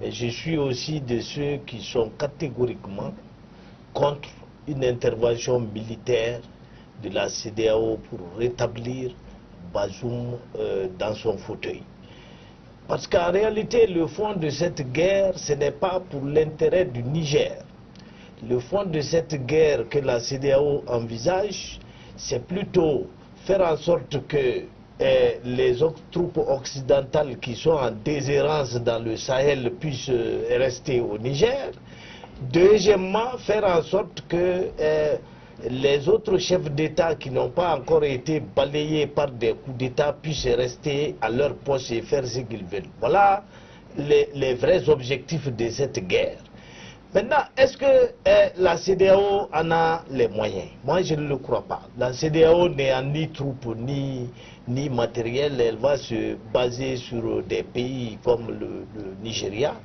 Et je suis aussi de ceux qui sont catégoriquement contre une intervention militaire de la CEDEAO pour rétablir Bazoum dans son fauteuil. Parce qu'en réalité, le fond de cette guerre, ce n'est pas pour l'intérêt du Niger. Le fond de cette guerre que la CEDEAO envisage, c'est plutôt faire en sorte que les autres troupes occidentales qui sont en déshérence dans le Sahel puissent rester au Niger. Deuxièmement, faire en sorte que les autres chefs d'État qui n'ont pas encore été balayés par des coups d'État puissent rester à leur poste et faire ce qu'ils veulent. Voilà les vrais objectifs de cette guerre. Maintenant, est-ce que la CEDEAO en a les moyens? Moi, je ne le crois pas. La CEDEAO n'est ni troupes, ni matériel. Elle va se baser sur des pays comme le Nigeria.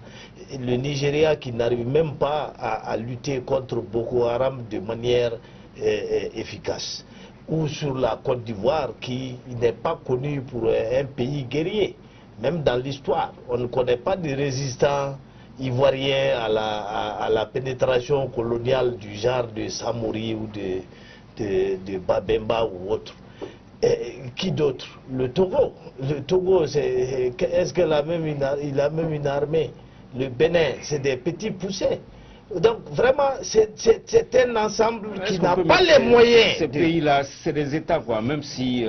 Le Nigeria qui n'arrive même pas à lutter contre Boko Haram de manière efficace. Ou sur la Côte d'Ivoire qui n'est pas connue pour un pays guerrier. Même dans l'histoire, on ne connaît pas de résistants ivoiriens à la pénétration coloniale du genre de Samori ou de Babemba ou autre. Qui d'autre? Le Togo. Le Togo, est-ce qu'il a même une armée? Le Bénin, c'est des petits poussés. Donc vraiment, c'est un ensemble qui n'a pas les moyens. Ces pays-là, c'est des États, quoi, même si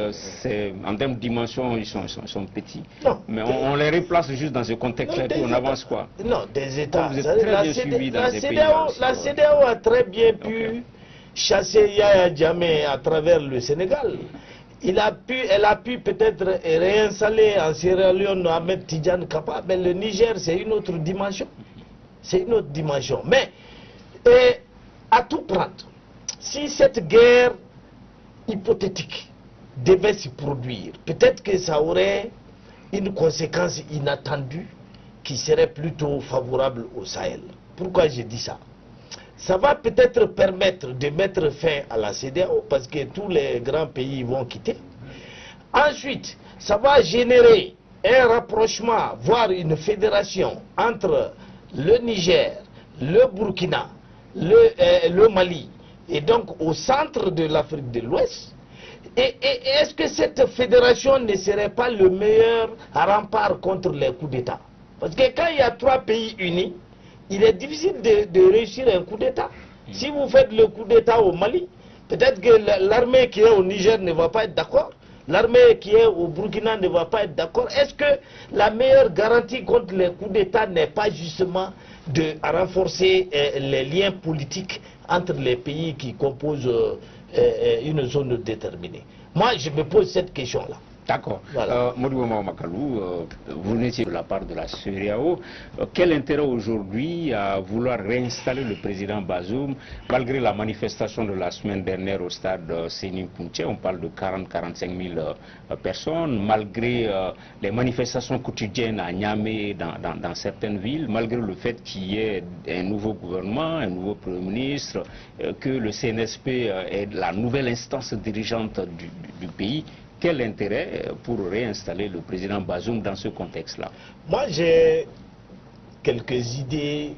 en termes de dimension, ils sont petits. Non, mais on les replace juste dans ce contexte-là, puis on avance, quoi. Non, des États. Vous êtes très bien suivis dans ces pays-là. La CEDEAO a très bien pu chasser Yaya Jammeh à travers le Sénégal. Elle a pu peut-être réinstaller en Sierra Leone Ahmed Tidjane Kapa, mais le Niger, c'est une autre dimension. C'est une autre dimension. Mais, à tout prendre, si cette guerre hypothétique devait se produire, peut-être que ça aurait une conséquence inattendue qui serait plutôt favorable au Sahel. Pourquoi je dis ça? Ça va peut-être permettre de mettre fin à la CEDEAO parce que tous les grands pays vont quitter. Ensuite, ça va générer un rapprochement, voire une fédération entre le Niger, le Burkina, le Mali, et donc au centre de l'Afrique de l'Ouest. Et est-ce que cette fédération ne serait pas le meilleur rempart contre les coups d'État? Parce que quand il y a trois pays unis, il est difficile de réussir un coup d'État. Si vous faites le coup d'État au Mali, peut-être que l'armée qui est au Niger ne va pas être d'accord. L'armée qui est au Burkina ne va pas être d'accord. Est-ce que la meilleure garantie contre les coups d'État n'est pas justement de renforcer les liens politiques entre les pays qui composent une zone déterminée? Moi, je me pose cette question-là. D'accord. Voilà. Modibo Makalou, vous n'étiez de la part de la CEDEAO. Quel intérêt aujourd'hui à vouloir réinstaller le président Bazoum, malgré la manifestation de la semaine dernière au stade Sénim Kounché, on parle de 40-45 000 personnes, malgré les manifestations quotidiennes à Niamey, dans certaines villes, malgré le fait qu'il y ait un nouveau gouvernement, un nouveau Premier ministre, que le CNSP est la nouvelle instance dirigeante du pays. Quel intérêt pour réinstaller le président Bazoum dans ce contexte-là? Moi, j'ai quelques idées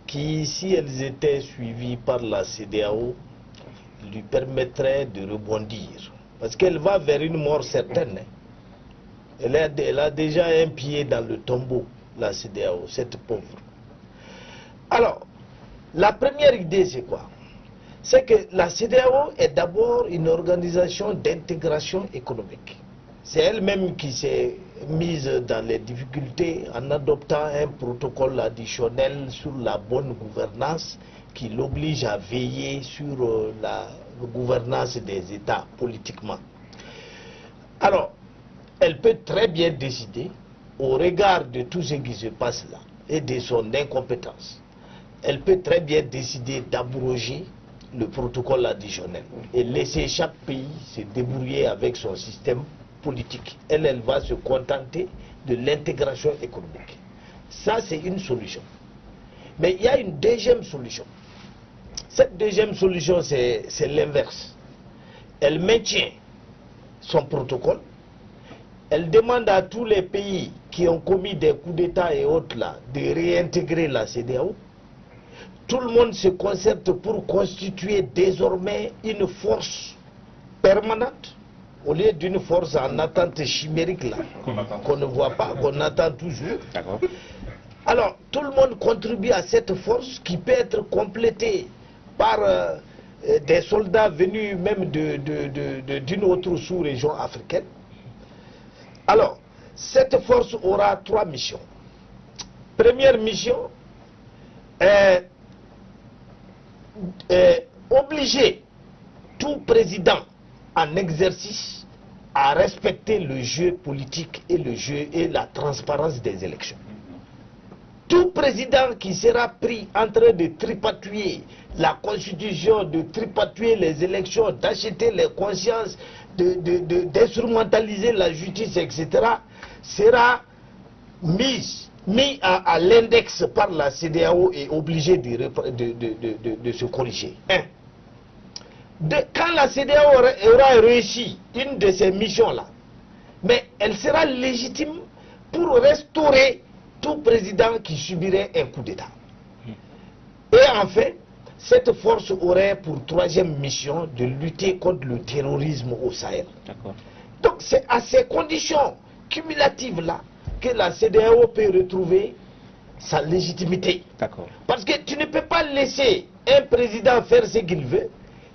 qui, si elles étaient suivies par la CEDEAO, lui permettraient de rebondir. Parce qu'elle va vers une mort certaine. Elle a déjà un pied dans le tombeau, la CEDEAO, cette pauvre. Alors, la première idée, c'est quoi? C'est que la CEDEAO est d'abord une organisation d'intégration économique. C'est elle-même qui s'est mise dans les difficultés en adoptant un protocole additionnel sur la bonne gouvernance qui l'oblige à veiller sur la gouvernance des États politiquement. Alors, elle peut très bien décider, au regard de tout ce qui se passe là et de son incompétence, elle peut très bien décider d'abroger le protocole additionnel et laisser chaque pays se débrouiller avec son système politique. Elle va se contenter de l'intégration économique. Ça, c'est une solution. Mais il y a une deuxième solution. Cette deuxième solution, c'est l'inverse. Elle maintient son protocole. Elle demande à tous les pays qui ont commis des coups d'État et autres là, de réintégrer la CEDEAO. Tout le monde se concerte pour constituer désormais une force permanente, au lieu d'une force en attente chimérique là, qu'on ne voit pas, qu'on attend toujours. Alors, tout le monde contribue à cette force qui peut être complétée par des soldats venus même d'une autre sous-région africaine. Alors, cette force aura 3 missions. Première mission est obliger tout président en exercice à respecter le jeu politique et le jeu et la transparence des élections. Tout président qui sera pris en train de tripatouiller la constitution, de tripatouiller les élections, d'acheter les consciences, d'instrumentaliser la justice, etc., sera mis à l'index par la CEDEAO et obligé de se corriger. Quand la CEDEAO aura réussi une de ces missions-là, mais elle sera légitime pour restaurer tout président qui subirait un coup d'État. Et enfin, cette force aurait pour 3e mission de lutter contre le terrorisme au Sahel. Donc c'est à ces conditions cumulatives-là que la CEDEAO peut retrouver sa légitimité. Parce que tu ne peux pas laisser un président faire ce qu'il veut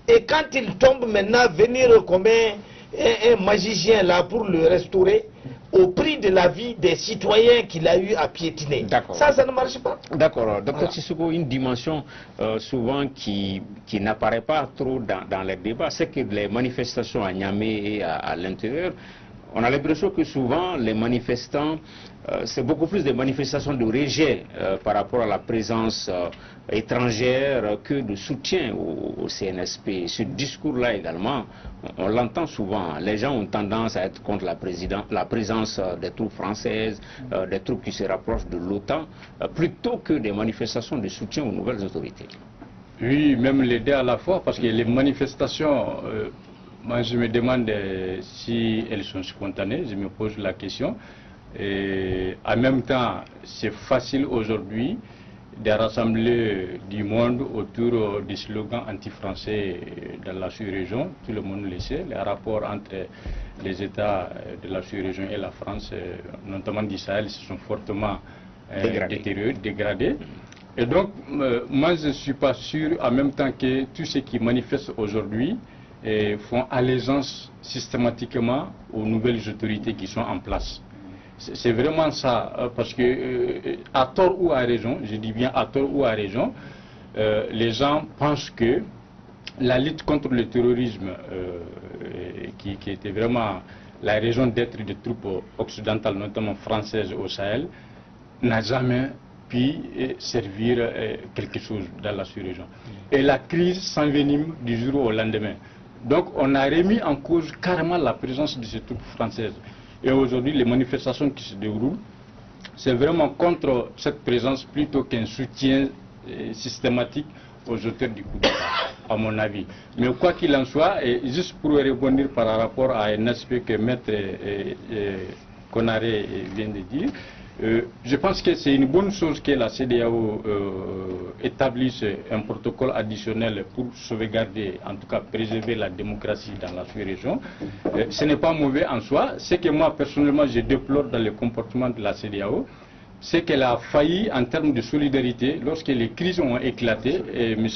et quand il tombe maintenant venir comme un magicien là pour le restaurer au prix de la vie des citoyens qu'il a eu à piétiner. Ça ne marche pas. D'accord. Docteur Sissoko, une dimension souvent qui n'apparaît pas trop dans les débats, c'est que les manifestations à Niamey et à l'intérieur, on a l'impression que souvent les manifestants, c'est beaucoup plus des manifestations de rejet par rapport à la présence étrangère que de soutien au CNSP. Ce discours-là également, on l'entend souvent. Les gens ont tendance à être contre la présence des troupes françaises, des troupes qui se rapprochent de l'OTAN, plutôt que des manifestations de soutien aux nouvelles autorités. Oui, même les deux à la fois, parce que les manifestations... moi, je me demande si elles sont spontanées, je me pose la question. Et en même temps, c'est facile aujourd'hui de rassembler du monde autour des slogans anti-français dans la sous-région. Tout le monde le sait, les rapports entre les États de la sous-région et la France, notamment d'Israël, se sont fortement dégradés. Et donc, moi, je ne suis pas sûr, en même temps que tous ceux qui manifestent aujourd'hui, font allégeance systématiquement aux nouvelles autorités qui sont en place. C'est vraiment ça, parce que à tort ou à raison, je dis bien à tort ou à raison, les gens pensent que la lutte contre le terrorisme, qui était vraiment la raison d'être des troupes occidentales, notamment françaises au Sahel, n'a jamais pu servir quelque chose dans la sous-région. Et la crise s'envenime du jour au lendemain. Donc on a remis en cause carrément la présence de ces troupes françaises. Et aujourd'hui, les manifestations qui se déroulent, c'est vraiment contre cette présence plutôt qu'un soutien systématique aux auteurs du coup d'État, à mon avis. Mais quoi qu'il en soit, et juste pour répondre par rapport à un aspect que Maître Konaré vient de dire, je pense que c'est une bonne chose que la CEDEAO établisse un protocole additionnel pour sauvegarder, en tout cas préserver la démocratie dans la sous-région. Ce n'est pas mauvais en soi. Ce que moi personnellement je déplore dans le comportement de la CEDEAO, c'est qu'elle a failli en termes de solidarité lorsque les crises ont éclaté, et M.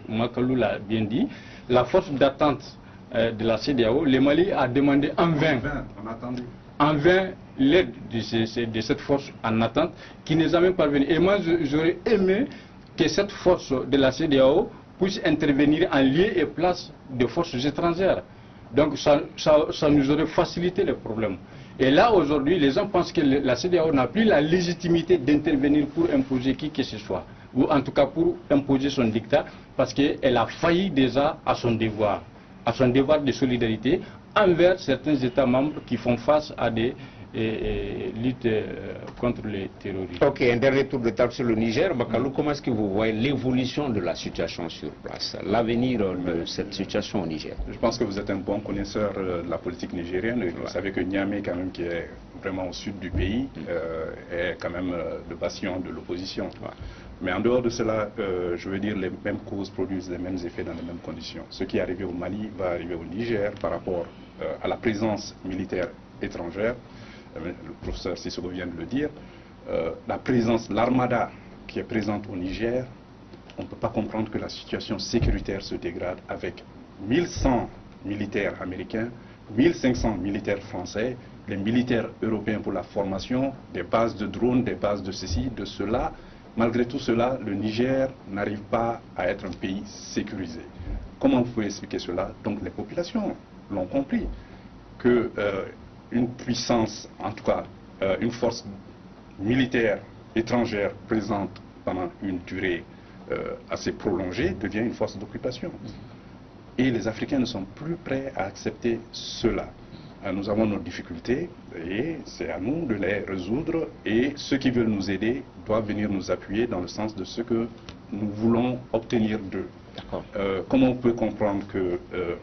Makalou l'a bien dit, la force d'attente de la CEDEAO, le Mali a demandé en vain l'aide de cette force en attente qui n'est jamais parvenue. Et moi, j'aurais aimé que cette force de la CEDEAO puisse intervenir en lieu et place de forces étrangères. Donc ça nous aurait facilité le problème. Et là, aujourd'hui, les gens pensent que la CEDEAO n'a plus la légitimité d'intervenir pour imposer qui que ce soit, ou en tout cas pour imposer son dictat, parce qu'elle a failli déjà à son devoir de solidarité envers certains États membres qui font face à des luttes contre les terroristes. Ok, un dernier tour de table sur le Niger. Makalou, comment est-ce que vous voyez l'évolution de la situation sur place, l'avenir de cette situation au Niger? Je pense que vous êtes un bon connaisseur de la politique nigérienne. Vous savez que Niamey, quand même, qui est vraiment au sud du pays, est quand même le bastion de l'opposition. Mais en dehors de cela, je veux dire, les mêmes causes produisent les mêmes effets dans les mêmes conditions. Ce qui est arrivé au Mali va arriver au Niger par rapport à la présence militaire étrangère. Le professeur Sissoko vient de le dire. La présence, l'armada qui est présente au Niger, on ne peut pas comprendre que la situation sécuritaire se dégrade avec 1100 militaires américains, 1500 militaires français, les militaires européens pour la formation, des bases de drones, des bases de ceci, de cela. Malgré tout cela, le Niger n'arrive pas à être un pays sécurisé. Comment vous pouvez expliquer cela? Donc les populations l'ont compris, qu'une puissance, en tout cas une force militaire étrangère présente pendant une durée assez prolongée devient une force d'occupation. Et les Africains ne sont plus prêts à accepter cela. Nous avons nos difficultés et c'est à nous de les résoudre, et ceux qui veulent nous aider doivent venir nous appuyer dans le sens de ce que nous voulons obtenir d'eux. Comment on peut comprendre que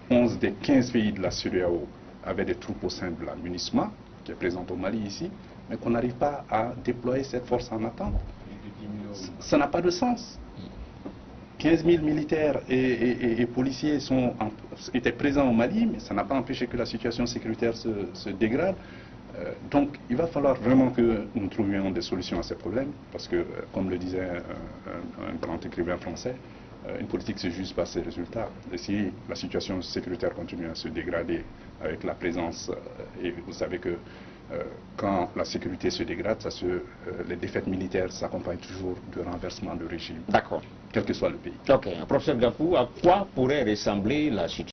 11 des 15 pays de la CEDEAO avaient des troupes au sein de la MINUSMA, qui est présente au Mali ici, mais qu'on n'arrive pas à déployer cette force en attente? Ça n'a pas de sens. 15 000 militaires et policiers étaient présents au Mali, mais ça n'a pas empêché que la situation sécuritaire se dégrade. Donc il va falloir vraiment que nous trouvions des solutions à ces problèmes, parce que, comme le disait un grand écrivain français, une politique se juge par ses résultats. Et si la situation sécuritaire continue à se dégrader avec la présence, et vous savez que quand la sécurité se dégrade, les défaites militaires s'accompagnent toujours de renversement de régime. D'accord. Quel que soit le pays. Ok. Professeur Gafou, à quoi pourrait ressembler la situation